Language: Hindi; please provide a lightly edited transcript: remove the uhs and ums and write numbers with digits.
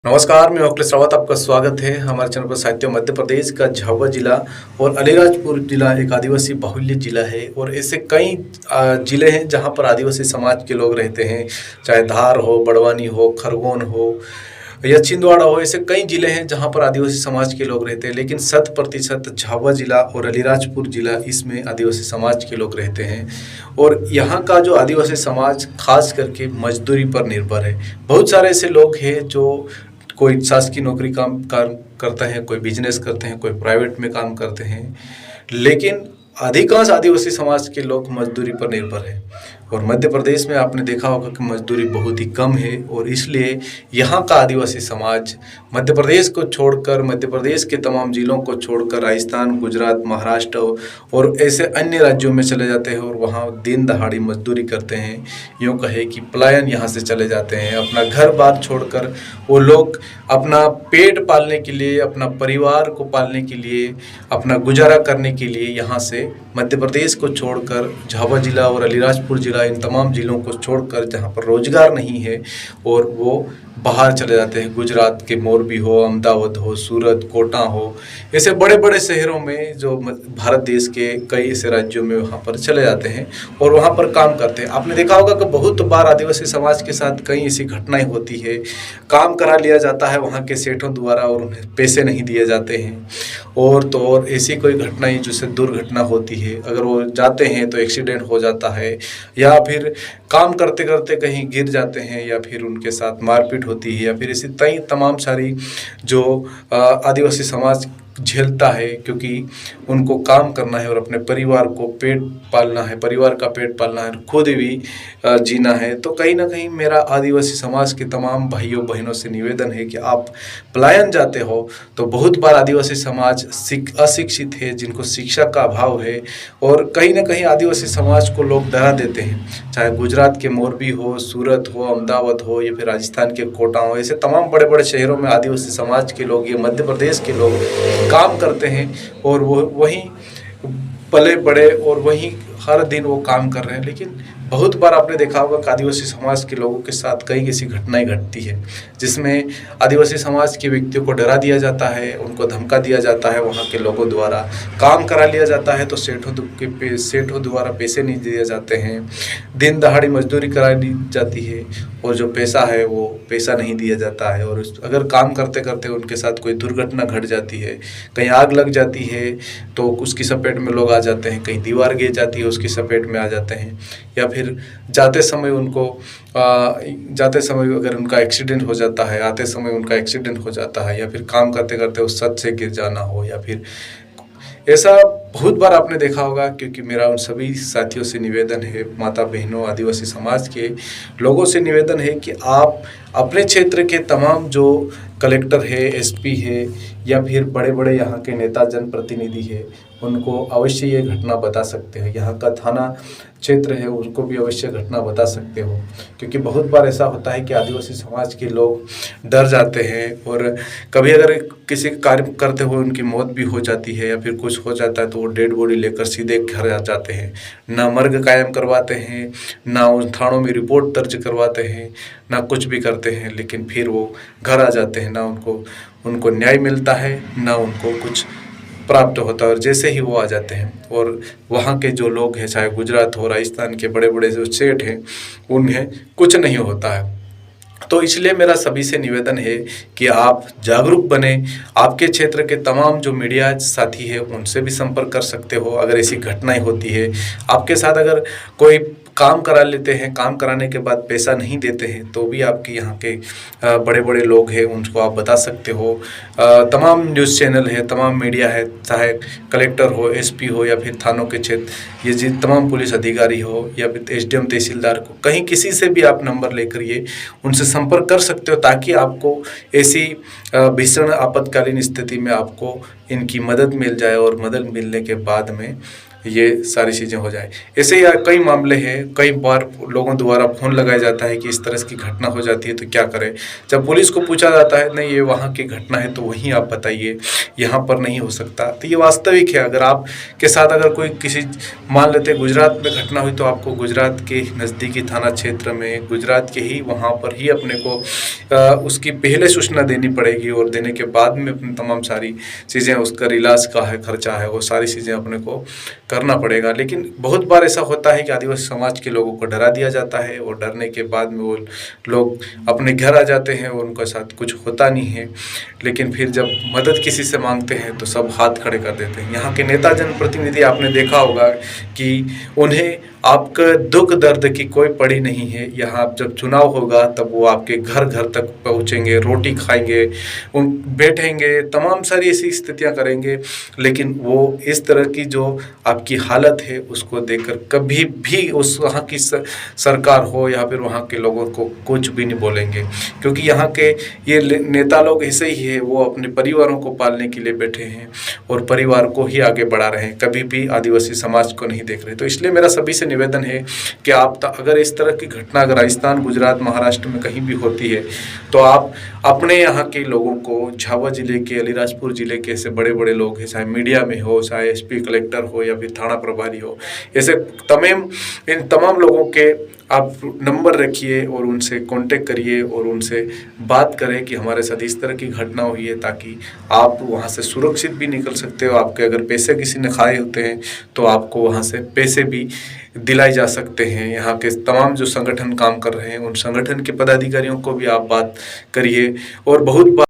नमस्कार, मैं अखिलेश रावत। आपका स्वागत है हमारे चैनल पर। साहित्य मध्य प्रदेश का झाबुआ जिला और अलीराजपुर जिला एक आदिवासी बाहुल्य जिला है और ऐसे कई जिले हैं जहां पर आदिवासी समाज के लोग रहते हैं। चाहे धार हो, बड़वानी हो, खरगोन हो या छिंदवाड़ा हो, ऐसे कई जिले हैं जहां पर आदिवासी समाज के लोग रहते हैं। लेकिन 100% झाबुआ जिला और अलीराजपुर जिला, इसमें आदिवासी समाज के लोग रहते हैं। और यहाँ का जो आदिवासी समाज खास करके मजदूरी पर निर्भर है। बहुत सारे ऐसे लोग हैं जो कोई शासकीय नौकरी काम करते हैं, कोई बिजनेस करते हैं, कोई प्राइवेट में काम करते हैं, लेकिन अधिकांश आदिवासी समाज के लोग मजदूरी पर निर्भर हैं। और मध्य प्रदेश में आपने देखा होगा कि मजदूरी बहुत ही कम है और इसलिए यहाँ का आदिवासी समाज मध्य प्रदेश को छोड़कर, मध्य प्रदेश के तमाम जिलों को छोड़कर राजस्थान, गुजरात, महाराष्ट्र और ऐसे अन्य राज्यों में चले जाते हैं और वहाँ दिन दहाड़ी मजदूरी करते हैं। यूँ कहे कि पलायन यहाँ से चले जाते हैं। अपना घर बार छोड़कर वो लोग अपना पेट पालने के लिए, अपना परिवार को पालने के लिए, अपना गुजारा करने के लिए यहाँ से मध्य प्रदेश को छोड़कर झाबुआ जिला और अलीराजपुर जिला, इन तमाम जिलों को छोड़कर जहाँ पर रोजगार नहीं है, और वो बाहर चले जाते हैं। गुजरात के मोरबी हो, अहमदाबाद हो, सूरत, कोटा हो, ऐसे बड़े बड़े शहरों में जो भारत देश के कई ऐसे राज्यों में वहाँ पर चले जाते हैं और वहाँ पर काम करते हैं। आपने देखा होगा कि बहुत बार आदिवासी समाज के साथ कई ऐसी घटनाएं होती है। काम करा लिया जाता है वहाँ के सेठों द्वारा और उन्हें पैसे नहीं दिए जाते हैं। और ऐसी कोई घटनाएं जिससे दुर्घटना होती है, अगर वो जाते हैं तो एक्सीडेंट हो जाता है, या फिर काम करते करते कहीं गिर जाते हैं, या फिर उनके साथ मारपीट होती है, या फिर ऐसी कई तमाम सारी जो आदिवासी समाज झेलता है, क्योंकि उनको काम करना है और अपने परिवार को पेट पालना है, परिवार का पेट पालना है, खुद भी जीना है। तो कहीं ना कहीं मेरा आदिवासी समाज के तमाम भाइयों बहनों से निवेदन है कि आप पलायन जाते हो तो बहुत बार आदिवासी समाज अशिक्षित है, जिनको शिक्षा का अभाव है, और कहीं ना कहीं आदिवासी समाज को लोग डरा देते हैं। चाहे गुजरात के मोरबी हो, सूरत हो, अहमदाबाद हो, या फिर राजस्थान के कोटा हो, ऐसे तमाम बड़े बड़े शहरों में आदिवासी समाज के लोग, ये मध्य प्रदेश के लोग काम करते हैं और वो वहीं पले बड़े और वहीं हर दिन वो काम कर रहे हैं। लेकिन बहुत बार आपने देखा होगा कि आदिवासी समाज के लोगों के साथ कई ऐसी घटनाएं घटती है जिसमें आदिवासी समाज के व्यक्तियों को डरा दिया जाता है, उनको धमका दिया जाता है वहाँ के लोगों द्वारा, काम करा लिया जाता है तो सेठों द्वारा पैसे नहीं दिए जाते हैं, दिन दहाड़ी मजदूरी करा ली जाती है और जो पैसा है वो पैसा नहीं दिया जाता है। और अगर काम करते करते उनके साथ कोई दुर्घटना घट जाती है, कहीं आग लग जाती है तो उसकी चपेट में लोग आ जाते हैं, कहीं दीवार गिर जाती है उसकी चपेट में आ जाते हैं, या फिर जाते समय अगर उनका एक्सीडेंट हो जाता है, आते समय उनका एक्सीडेंट हो जाता है, या फिर काम करते करते उस छत से गिर जाना हो, या फिर ऐसा बहुत बार आपने देखा होगा। क्योंकि मेरा उन सभी साथियों से निवेदन है, माता बहनों, आदिवासी समाज के लोगों से निवेदन है कि आप अपने क्षेत्र के तमाम जो कलेक्टर है, एसपी है, या फिर बड़े बड़े यहाँ के नेता, जनप्रतिनिधि है, उनको अवश्य ये घटना बता सकते हैं। यहाँ का थाना क्षेत्र है, उनको भी अवश्य घटना बता सकते हो। क्योंकि बहुत बार ऐसा होता है कि आदिवासी समाज के लोग डर जाते हैं और कभी अगर किसी कार्य करते हुए उनकी मौत भी हो जाती है या फिर कुछ हो जाता है तो वो डेड बॉडी लेकर सीधे घर आ जाते हैं। ना मर्ग कायम करवाते हैं, ना उन थानों में रिपोर्ट दर्ज करवाते हैं, ना कुछ भी करते हैं, लेकिन फिर वो घर आ जाते हैं। ना उनको न्याय मिलता है, ना उनको कुछ प्राप्त होता है, और जैसे ही वो आ जाते हैं और वहाँ के जो लोग हैं, चाहे गुजरात हो, राजस्थान के बड़े बड़े जो सेठ हैं, उन्हें कुछ नहीं होता है। तो इसलिए मेरा सभी से निवेदन है कि आप जागरूक बने। आपके क्षेत्र के तमाम जो मीडिया साथी है उनसे भी संपर्क कर सकते हो अगर ऐसी घटनाएं होती है। आपके साथ अगर कोई काम करा लेते हैं, काम कराने के बाद पैसा नहीं देते हैं, तो भी आपके यहाँ के बड़े बड़े लोग हैं उनको आप बता सकते हो। तमाम न्यूज़ चैनल है, तमाम मीडिया है, चाहे कलेक्टर हो, एसपी हो, या फिर थानों के क्षेत्र ये जी तमाम पुलिस अधिकारी हो, या फिर एसडीएम तहसीलदार को, कहीं किसी से भी आप नंबर लेकर ये उनसे संपर्क कर सकते हो, ताकि आपको ऐसी भीषण आपातकालीन स्थिति में आपको इनकी मदद मिल जाए। और मदद मिलने के बाद में ये सारी चीज़ें हो जाए। ऐसे ही कई मामले हैं, कई बार लोगों द्वारा फ़ोन लगाया जाता है कि इस तरह की घटना हो जाती है तो क्या करें। जब पुलिस को पूछा जाता है नहीं ये वहाँ की घटना है तो वहीं आप बताइए, यहाँ पर नहीं हो सकता। तो ये वास्तविक है। अगर आप के साथ अगर कोई किसी मान लेते हैं गुजरात में घटना हुई तो आपको गुजरात के नज़दीकी थाना क्षेत्र में गुजरात के ही वहाँ पर ही अपने को उसकी पहले सूचना देनी पड़ेगी और देने के बाद में अपनी तमाम सारी चीज़ें, उसका इलाज का है खर्चा है, वो सारी चीज़ें अपने को करना पड़ेगा। लेकिन बहुत बार ऐसा होता है कि आदिवासी समाज के लोगों को डरा दिया जाता है और डरने के बाद में वो लोग अपने घर आ जाते हैं और उनके साथ कुछ होता नहीं है। लेकिन फिर जब मदद किसी से मांगते हैं तो सब हाथ खड़े कर देते हैं। यहाँ के नेता जनप्रतिनिधि आपने देखा होगा कि उन्हें आपका दुख दर्द की कोई पड़ी नहीं है। यहाँ जब चुनाव होगा तब वो आपके घर घर तक पहुँचेंगे, रोटी खाएंगे, उन बैठेंगे, तमाम सारी ऐसी स्थितियाँ करेंगे। लेकिन वो इस तरह की जो आपकी हालत है उसको देखकर कभी भी उस वहाँ की सरकार हो या फिर वहाँ के लोगों को कुछ भी नहीं बोलेंगे। क्योंकि यहाँ के ये नेता लोग ऐसे ही है, वो अपने परिवारों को पालने के लिए बैठे हैं और परिवार को ही आगे बढ़ा रहे हैं, कभी भी आदिवासी समाज को नहीं देख रहे। तो इसलिए मेरा सभी से निवेदन है कि आप अगर इस तरह की घटना अगर राजस्थान, गुजरात, महाराष्ट्र में कहीं भी होती है तो आप अपने यहाँ के लोगों को, झाबुआ जिले के, अलीराजपुर जिले के ऐसे बड़े बड़े लोग हैं, चाहे मीडिया में हो, चाहे एसपी कलेक्टर हो या फिर थाना प्रभारी हो, ऐसे इन तमाम लोगों के आप नंबर रखिए और उनसे कांटेक्ट करिए और उनसे बात करें कि हमारे साथ इस तरह की घटना हुई है, ताकि आप वहाँ से सुरक्षित भी निकल सकते हो। आपके अगर पैसे किसी ने खाए होते हैं तो आपको वहाँ से पैसे भी दिलाए जा सकते हैं। यहाँ के तमाम जो संगठन काम कर रहे हैं उन संगठन के पदाधिकारियों को भी आप बात करिए। और बहुत